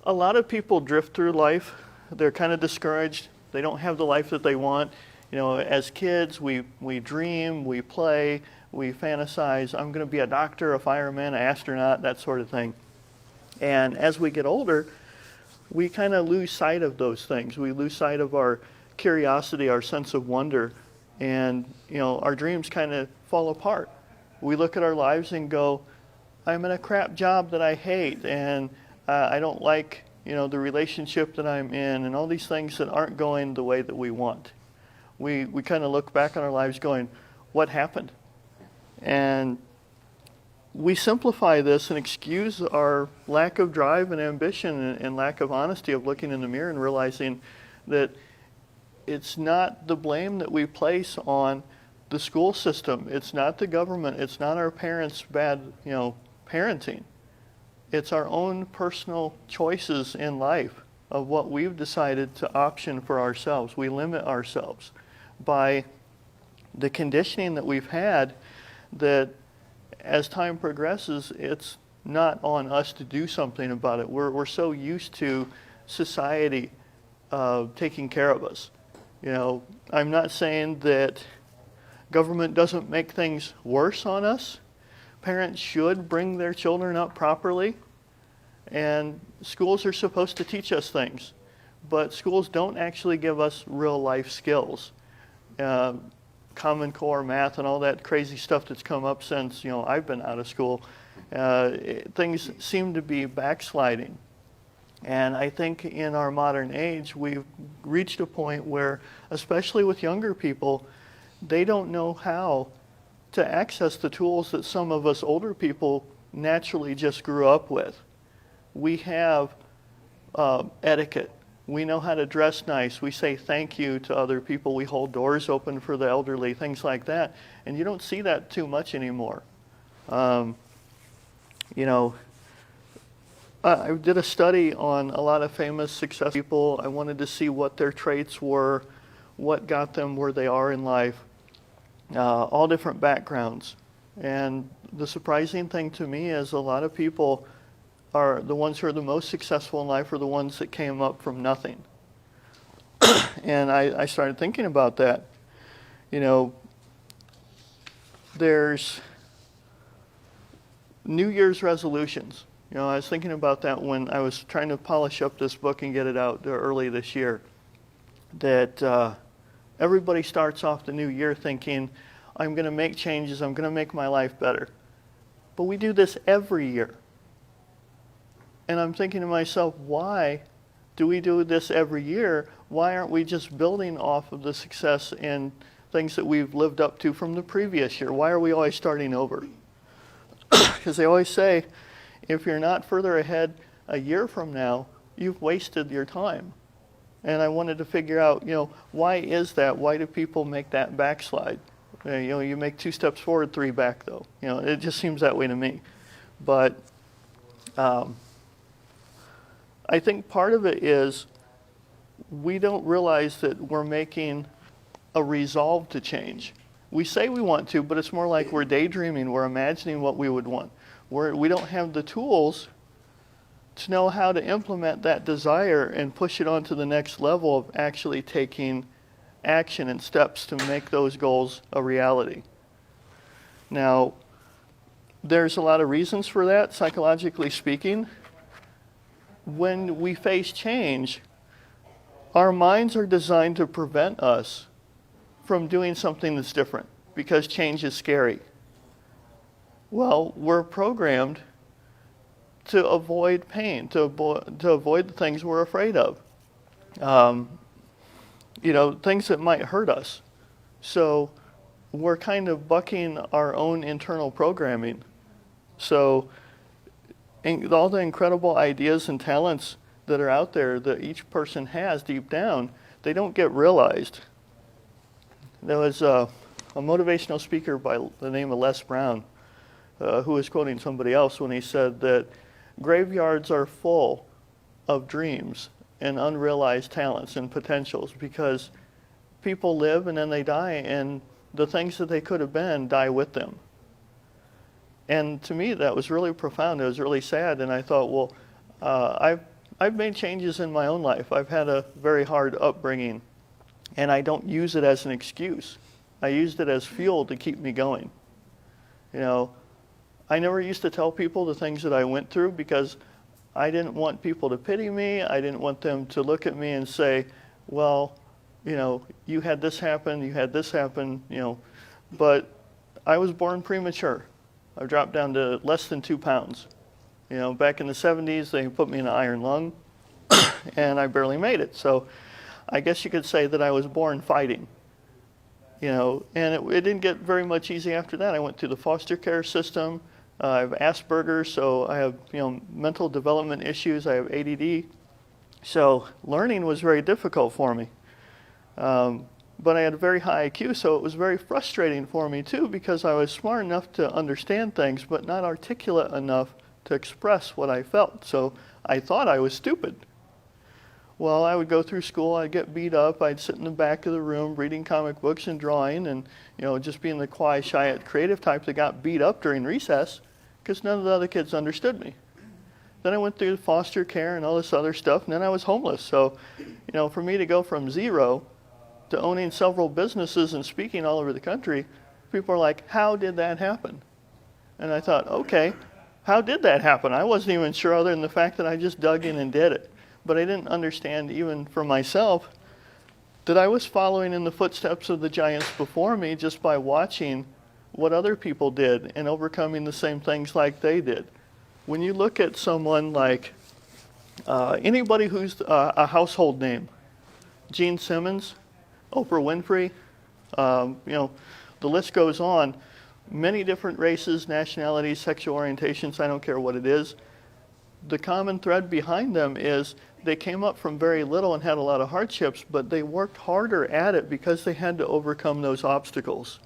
A lot of people drift through life. They're kind of discouraged. They don't have the life that they want. You know, as kids, we dream, we play, we fantasize. I'm going to be a doctor, a fireman, an astronaut, that sort of thing. And as we get older, we kind of lose sight of those things. We lose sight of our curiosity, our sense of wonder, and you know, our dreams kind of fall apart. We look at our lives and go, I'm in a crap job that I hate, and I don't like, you know, the relationship that I'm in, and all these things that aren't going the way that we want. We kind of look back on our lives going, what happened? And we simplify this and excuse our lack of drive and ambition and lack of honesty of looking in the mirror and realizing that it's not the blame that we place on the school system. It's not the government. It's not our parents' bad, you know, parenting. It's our own personal choices in life of what we've decided to option for ourselves. We limit ourselves by the conditioning that we've had that as time progresses, it's not on us to do something about it. We're so used to society taking care of us. You know, I'm not saying that government doesn't make things worse on us. Parents should bring their children up properly, and schools are supposed to teach us things, but schools don't actually give us real life skills. Common Core math and all that crazy stuff that's come up since, you know, I've been out of school, things seem to be backsliding. And I think in our modern age, we've reached a point where, especially with younger people, they don't know how to access the tools that some of us older people naturally just grew up with. We have etiquette. We know how to dress nice. We say thank you to other people. We hold doors open for the elderly, things like that. And you don't see that too much anymore. You know, I did a study on a lot of famous, successful people. I wanted to see what their traits were, what got them where they are in life, all different backgrounds. And the surprising thing to me is a lot of people are the ones who are the most successful in life are the ones that came up from nothing. And I started thinking about that. You know, there's New Year's resolutions. You know, I was thinking about that when I was trying to polish up this book and get it out early this year. That everybody starts off the new year thinking, I'm going to make changes, I'm going to make my life better. But we do this every year. And I'm thinking to myself, why do we do this every year? Why aren't we just building off of the success and things that we've lived up to from the previous year? Why are we always starting over? Because they always say, if you're not further ahead a year from now, you've wasted your time. And I wanted to figure out, you know, why is that? Why do people make that backslide? You know, you make 2 steps forward, 3 back, though. You know, it just seems that way to me. But I think part of it is we don't realize that we're making a resolve to change. We say we want to, but it's more like we're daydreaming, we're imagining what we would want. We don't have the tools to know how to implement that desire and push it on to the next level of actually taking action and steps to make those goals a reality. Now, there's a lot of reasons for that, psychologically speaking. When we face change, our minds are designed to prevent us from doing something that's different because change is scary. Well, we're programmed to avoid pain, to avoid the things we're afraid of. You know, things that might hurt us. So we're kind of bucking our own internal programming. So all the incredible ideas and talents that are out there that each person has deep down, they don't get realized. There was a motivational speaker by the name of Les Brown who was quoting somebody else when he said that graveyards are full of dreams and unrealized talents and potentials because people live and then they die, and the things that they could have been die with them. And to me, that was really profound. It was really sad, and I thought, well, I've made changes in my own life. I've had a very hard upbringing, and I don't use it as an excuse. I used it as fuel to keep me going. You know, I never used to tell people the things that I went through because I didn't want people to pity me. I didn't want them to look at me and say, well, you know, you had this happen, you know. But I was born premature. I dropped down to less than 2 pounds. You know, back in the 70s, they put me in an iron lung, and I barely made it. So I guess you could say that I was born fighting. You know, and it didn't get very much easy after that. I went through the foster care system. I have Asperger's, so I have, you know, mental development issues. I have ADD. So learning was very difficult for me. But I had a very high IQ, so it was very frustrating for me too, because I was smart enough to understand things, but not articulate enough to express what I felt. So I thought I was stupid. Well, I would go through school, I'd get beat up, I'd sit in the back of the room reading comic books and drawing, and you know, just being the quiet, shy, creative type that got beat up during recess because none of the other kids understood me. Then I went through foster care and all this other stuff, and then I was homeless. So, you know, for me to go from 0 to owning several businesses and speaking all over the country, people are like, how did that happen? And I thought, okay, how did that happen? I wasn't even sure, other than the fact that I just dug in and did it. But I didn't understand, even for myself, that I was following in the footsteps of the giants before me just by watching what other people did and overcoming the same things like they did. When you look at someone like anybody who's a household name, Gene Simmons, Oprah Winfrey, you know, the list goes on. Many different races, nationalities, sexual orientations, I don't care what it is. The common thread behind them is they came up from very little and had a lot of hardships, but they worked harder at it because they had to overcome those obstacles.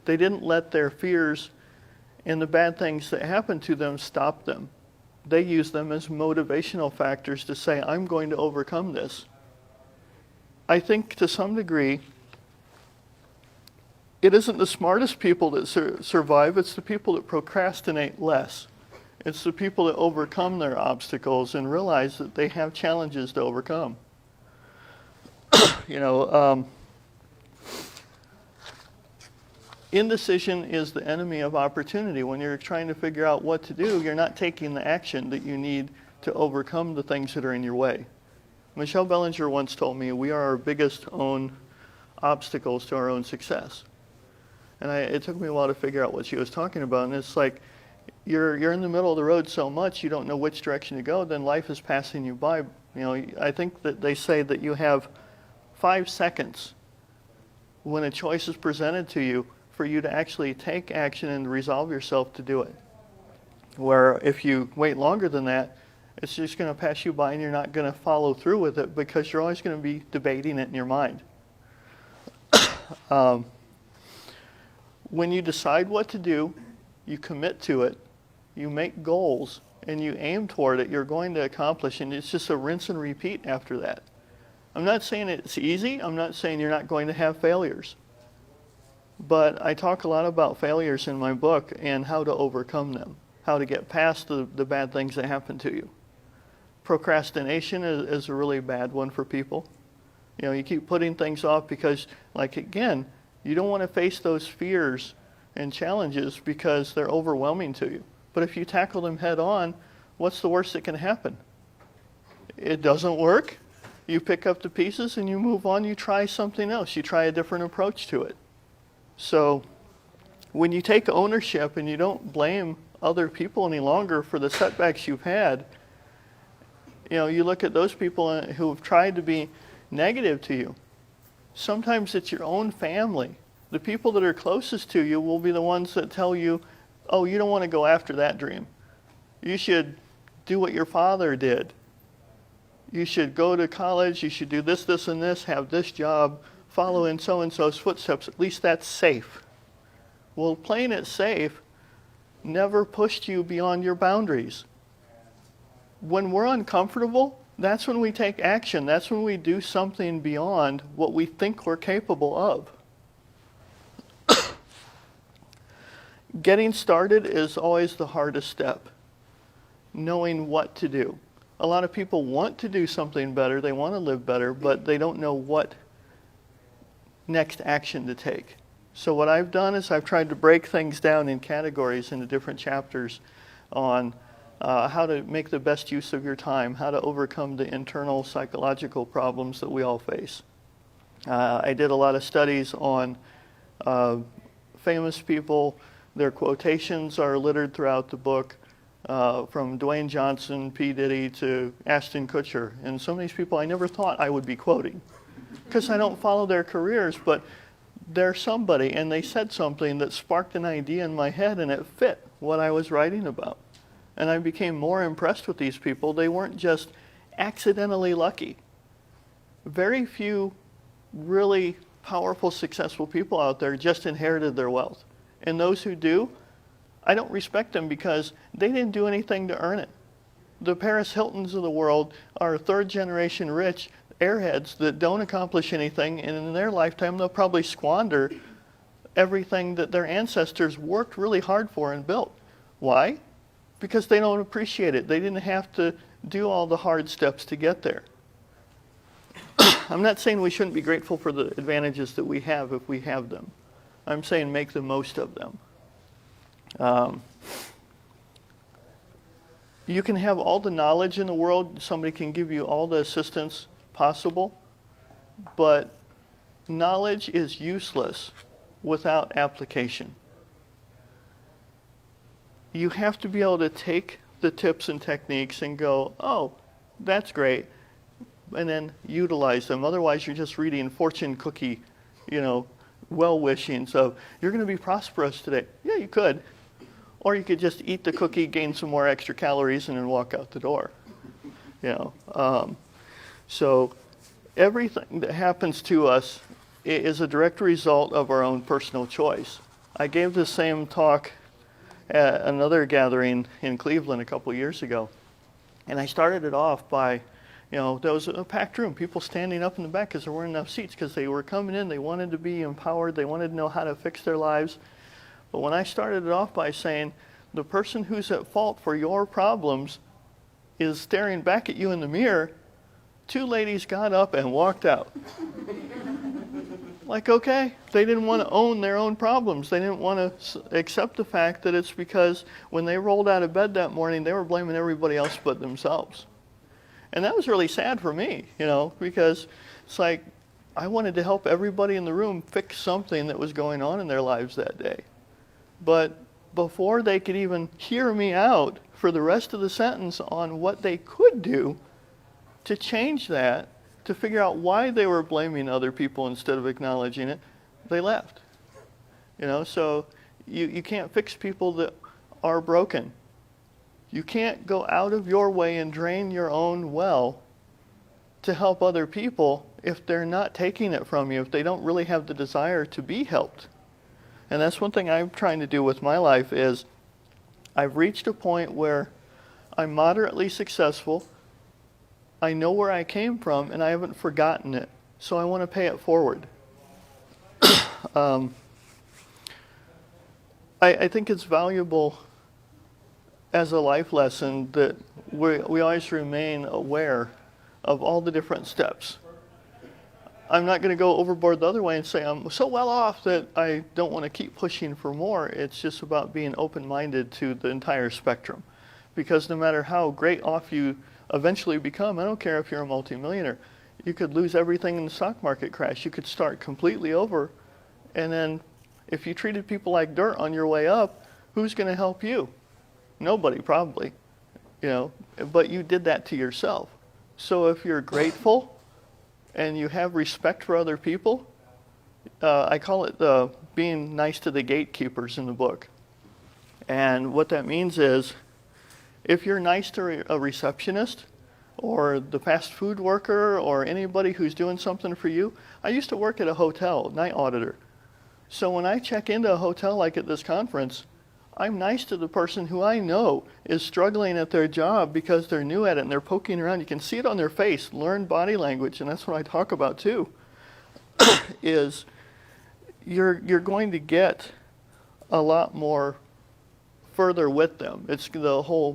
They didn't let their fears and the bad things that happened to them stop them. They used them as motivational factors to say, I'm going to overcome this. I think to some degree, it isn't the smartest people that survive, it's the people that procrastinate less. It's the people that overcome their obstacles and realize that they have challenges to overcome. You know, indecision is the enemy of opportunity. When you're trying to figure out what to do, you're not taking the action that you need to overcome the things that are in your way. Michelle Bellinger once told me, we are our biggest own obstacles to our own success. And it took me a while to figure out what she was talking about. And it's like, you're in the middle of the road so much you don't know which direction to go, then life is passing you by. You know, I think that they say that you have 5 seconds when a choice is presented to you for you to actually take action and resolve yourself to do it. Where if you wait longer than that, it's just going to pass you by and you're not going to follow through with it because you're always going to be debating it in your mind. When you decide what to do, you commit to it, you make goals, and you aim toward it, you're going to accomplish, and it's just a rinse and repeat after that. I'm not saying it's easy. I'm not saying you're not going to have failures. But I talk a lot about failures in my book and how to overcome them, how to get past the bad things that happen to you. Procrastination is a really bad one for people. You know, you keep putting things off because, like, again, you don't want to face those fears and challenges because they're overwhelming to you. But if you tackle them head on, what's the worst that can happen? It doesn't work. You pick up the pieces and you move on. You try something else. You try a different approach to it. So when you take ownership and you don't blame other people any longer for the setbacks you've had, you know, you look at those people who have tried to be negative to you. Sometimes it's your own family. The people that are closest to you will be the ones that tell you, oh, you don't want to go after that dream. You should do what your father did. You should go to college. You should do this, this, and this, have this job, follow in so-and-so's footsteps. At least that's safe. Well, playing it safe never pushed you beyond your boundaries. When we're uncomfortable, that's when we take action. That's when we do something beyond what we think we're capable of. Getting started is always the hardest step. Knowing what to do. A lot of people want to do something better, they want to live better, but they don't know what next action to take. So what I've done is I've tried to break things down in categories into different chapters on how to make the best use of your time, how to overcome the internal psychological problems that we all face. I did a lot of studies on famous people. Their quotations are littered throughout the book, from Dwayne Johnson, P. Diddy, to Ashton Kutcher. And some of these people I never thought I would be quoting, because I don't follow their careers, but they're somebody, and they said something that sparked an idea in my head, and it fit what I was writing about. And I became more impressed with these people. They weren't just accidentally lucky. Very few really powerful, successful people out there just inherited their wealth. And those who do, I don't respect them because they didn't do anything to earn it. The Paris Hiltons of the world are third-generation rich airheads that don't accomplish anything, and in their lifetime they'll probably squander everything that their ancestors worked really hard for and built. Why? Because they don't appreciate it. They didn't have to do all the hard steps to get there. I'm not saying we shouldn't be grateful for the advantages that we have if we have them. I'm saying make the most of them. You can have all the knowledge in the world, somebody can give you all the assistance possible, but knowledge is useless without application. You have to be able to take the tips and techniques and go, oh, that's great, and then utilize them. Otherwise, you're just reading fortune cookie, well-wishings of, you're going to be prosperous today. Yeah, you could. Or you could just eat the cookie, gain some more extra calories, and then walk out the door. So everything that happens to us is a direct result of our own personal choice. I gave the same talk at another gathering in Cleveland a couple years ago. And I started it off by, there was a packed room, people standing up in the back because there weren't enough seats, because they were coming in, they wanted to be empowered, they wanted to know how to fix their lives. But when I started it off by saying, the person who's at fault for your problems is staring back at you in the mirror, two ladies got up and walked out. Like, okay, they didn't want to own their own problems. They didn't want to accept the fact that it's because when they rolled out of bed that morning, they were blaming everybody else but themselves. And that was really sad for me, because it's like I wanted to help everybody in the room fix something that was going on in their lives that day. But before they could even hear me out for the rest of the sentence on what they could do to change that, to figure out why they were blaming other people instead of acknowledging it, they left. So you can't fix people that are broken. You can't go out of your way and drain your own well to help other people if they're not taking it from you, if they don't really have the desire to be helped. And that's one thing I'm trying to do with my life is I've reached a point where I'm moderately successful. I know where I came from, and I haven't forgotten it. So I want to pay it forward. I think it's valuable as a life lesson that we always remain aware of all the different steps. I'm not going to go overboard the other way and say I'm so well off that I don't want to keep pushing for more. It's just about being open-minded to the entire spectrum. Because no matter how great off you eventually become, I don't care if you're a multimillionaire, you could lose everything in the stock market crash. You could start completely over. And then if you treated people like dirt on your way up, who's going to help you? Nobody, probably. But you did that to yourself. So if you're grateful and you have respect for other people, I call it being nice to the gatekeepers in the book. And what that means is, if you're nice to a receptionist or the fast food worker or anybody who's doing something for you, I used to work at a hotel, night auditor. So when I check into a hotel like at this conference, I'm nice to the person who I know is struggling at their job because they're new at it and they're poking around. You can see it on their face, learn body language, and that's what I talk about too, is you're going to get a lot more further with them. It's the whole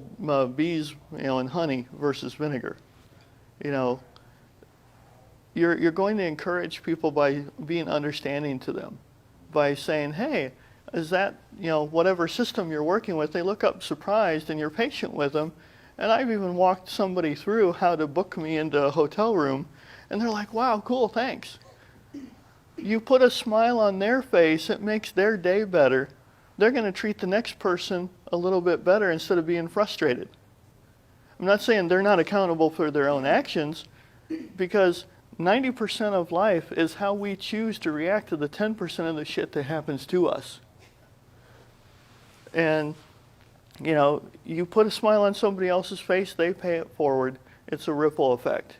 bees, and honey versus vinegar. You know, you're going to encourage people by being understanding to them, by saying, hey, is that, whatever system you're working with, they look up surprised and you're patient with them. And I've even walked somebody through how to book me into a hotel room, and they're like, wow, cool, thanks. You put a smile on their face, it makes their day better. They're going to treat the next person a little bit better instead of being frustrated. I'm not saying they're not accountable for their own actions, because 90% of life is how we choose to react to the 10% of the shit that happens to us. And, you put a smile on somebody else's face, they pay it forward. It's a ripple effect.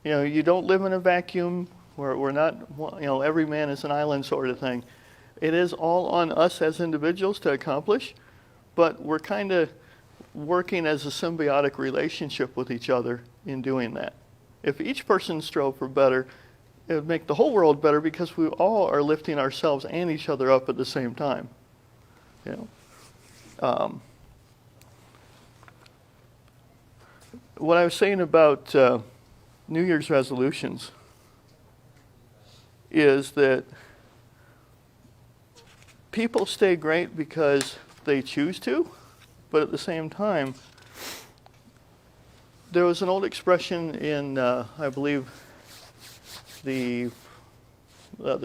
You don't live in a vacuum. We're not, every man is an island sort of thing. It is all on us as individuals to accomplish, but we're kind of working as a symbiotic relationship with each other in doing that. If each person strove for better, it would make the whole world better, because we all are lifting ourselves and each other up at the same time. What I was saying about New Year's resolutions is that people stay great because they choose to, but at the same time, there was an old expression in, I believe, the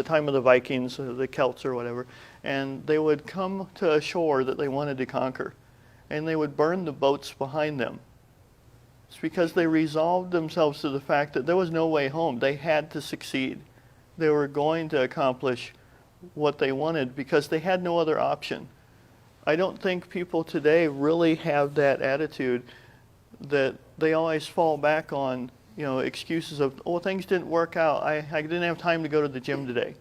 time of the Vikings, the Celts or whatever, and they would come to a shore that they wanted to conquer, and they would burn the boats behind them. It's because they resolved themselves to the fact that there was no way home. They had to succeed. They were going to accomplish what they wanted because they had no other option. I don't think people today really have that attitude, that they always fall back on, excuses of, oh, things didn't work out. I didn't have time to go to the gym today.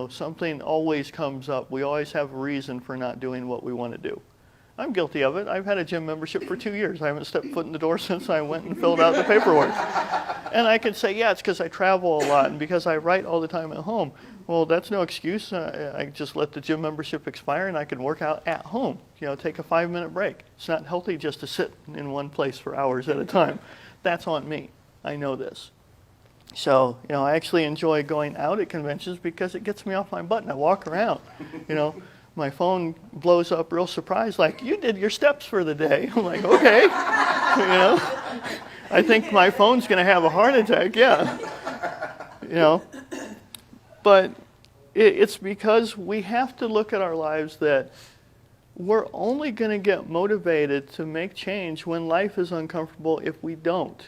Something always comes up. We always have a reason for not doing what we want to do. I'm guilty of it. I've had a gym membership for 2 years. I haven't stepped foot in the door since I went and filled out the paperwork. And I can say, yeah, it's because I travel a lot and because I write all the time at home. Well, that's no excuse. I just let the gym membership expire and I can work out at home. Take a 5-minute break. It's not healthy just to sit in one place for hours at a time. That's on me. I know this. So, I actually enjoy going out at conventions because it gets me off my butt and I walk around. My phone blows up real surprised, like, you did your steps for the day. I'm like, okay. I think my phone's going to have a heart attack, yeah. But it's because we have to look at our lives that we're only going to get motivated to make change when life is uncomfortable if we don't.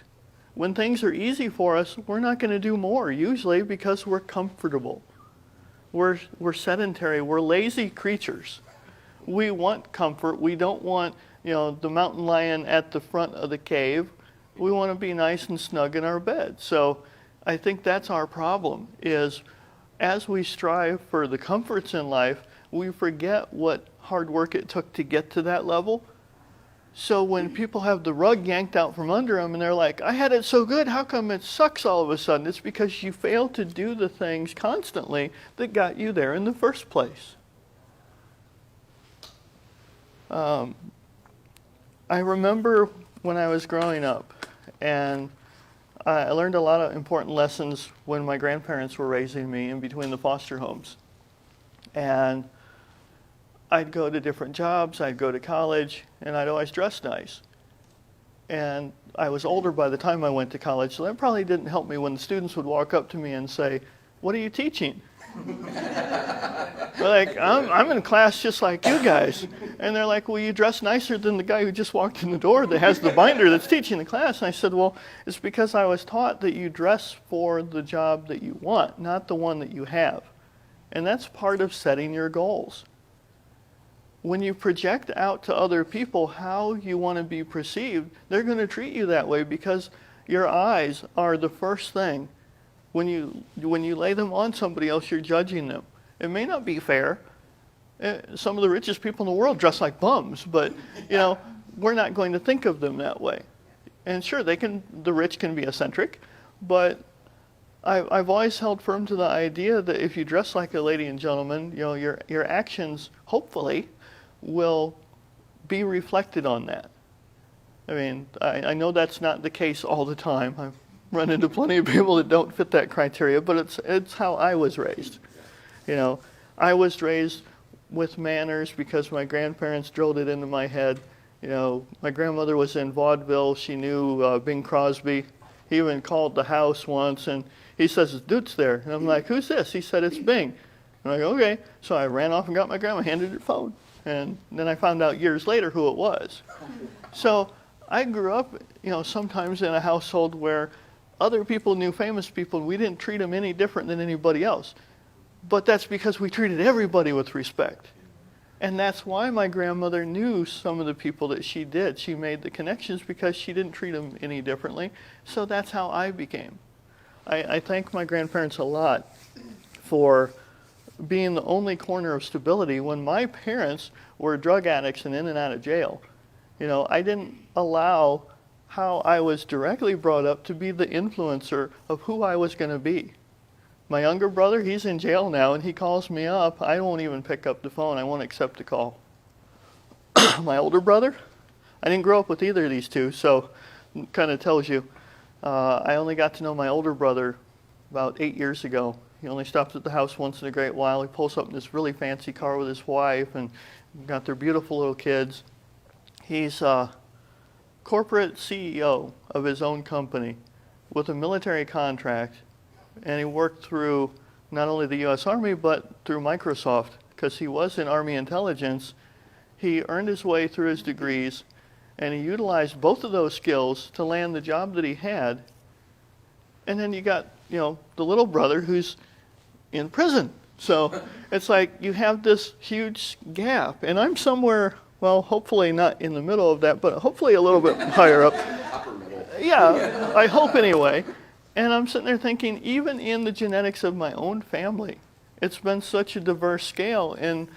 When things are easy for us, we're not going to do more, usually because we're comfortable. We're sedentary. We're lazy creatures. We want comfort. We don't want, the mountain lion at the front of the cave. We want to be nice and snug in our bed. So I think that's our problem, is as we strive for the comforts in life, we forget what hard work it took to get to that level. So when people have the rug yanked out from under them and they're like, I had it so good, how come it sucks all of a sudden? It's because you failed to do the things constantly that got you there in the first place. I remember when I was growing up, and I learned a lot of important lessons when my grandparents were raising me in between the foster homes. And I'd go to different jobs, I'd go to college, and I'd always dress nice. And I was older by the time I went to college, so that probably didn't help me when the students would walk up to me and say, what are you teaching? Like, I'm in class just like you guys. And they're like, well, you dress nicer than the guy who just walked in the door that has the binder that's teaching the class. And I said, well, it's because I was taught that you dress for the job that you want, not the one that you have. And that's part of setting your goals. When you project out to other people how you want to be perceived, they're going to treat you that way because your eyes are the first thing. When you lay them on somebody else, you're judging them. It may not be fair. Some of the richest people in the world dress like bums, but we're not going to think of them that way. And sure, the rich can be eccentric, but I've always held firm to the idea that if you dress like a lady and gentleman, your actions hopefully will be reflected on that. I mean, I know that's not the case all the time. I've run into plenty of people that don't fit that criteria, but it's how I was raised. You know, I was raised with manners because my grandparents drilled it into my head. You know, my grandmother was in vaudeville. She knew Bing Crosby. He even called the house once, and he says, "Dude's there." And I'm like, "Who's this?" He said, "It's Bing." I'm like, "Okay." So I ran off and got my grandma, handed her the phone. And then I found out years later who it was. So I grew up, you know, sometimes in a household where other people knew famous people, and we didn't treat them any different than anybody else. But that's because we treated everybody with respect. And that's why my grandmother knew some of the people that she did. She made the connections because she didn't treat them any differently. So that's how I became. I thank my grandparents a lot for being the only corner of stability when my parents were drug addicts and in and out of jail. You know, I didn't allow how I was directly brought up to be the influencer of who I was going to be. My younger brother, he's in jail now, and he calls me up. I won't even pick up the phone. I won't accept the call. My older brother, I didn't grow up with either of these two, so it kind of tells you. I only got to know my older brother about 8 years ago. He only stops at the house once in a great while. He pulls up in this really fancy car with his wife and got their beautiful little kids. He's corporate CEO of his own company with a military contract, and he worked through not only the U.S. Army but through Microsoft because he was in Army intelligence. He earned his way through his degrees, and he utilized both of those skills to land the job that he had. And then you got, you know, the little brother who's in prison. So it's like you have this huge gap, and I'm somewhere, well, hopefully not in the middle of that, but hopefully a little bit higher up. Yeah, I hope anyway. And I'm sitting there thinking, even in the genetics of my own family, it's been such a diverse scale, and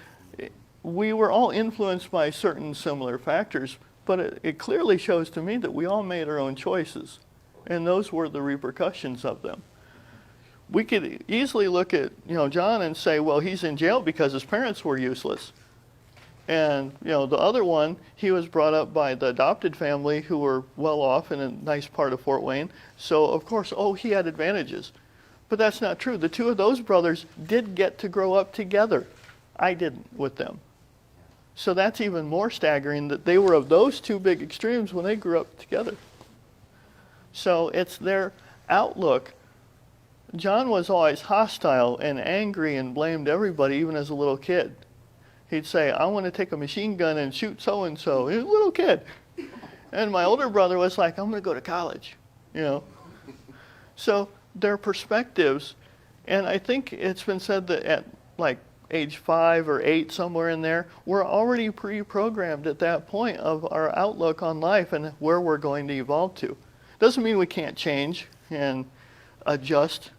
we were all influenced by certain similar factors, but it clearly shows to me that we all made our own choices, and those were the repercussions of them. We could easily look at, you know, John and say, well, he's in jail because his parents were useless. And, you know, the other one, he was brought up by the adopted family who were well off in a nice part of Fort Wayne. So, of course, he had advantages. But that's not true. The two of those brothers did get to grow up together. I didn't with them. So that's even more staggering that they were of those two big extremes when they grew up together. So it's their outlook. John was always hostile and angry and blamed everybody, even as a little kid. He'd say, I want to take a machine gun and shoot so-and-so. He was a little kid. And my older brother was like, I'm going to go to college, you know. So their perspectives, and I think it's been said that at like age 5 or 8, somewhere in there, we're already pre-programmed at that point of our outlook on life and where we're going to evolve to. Doesn't mean we can't change and adjust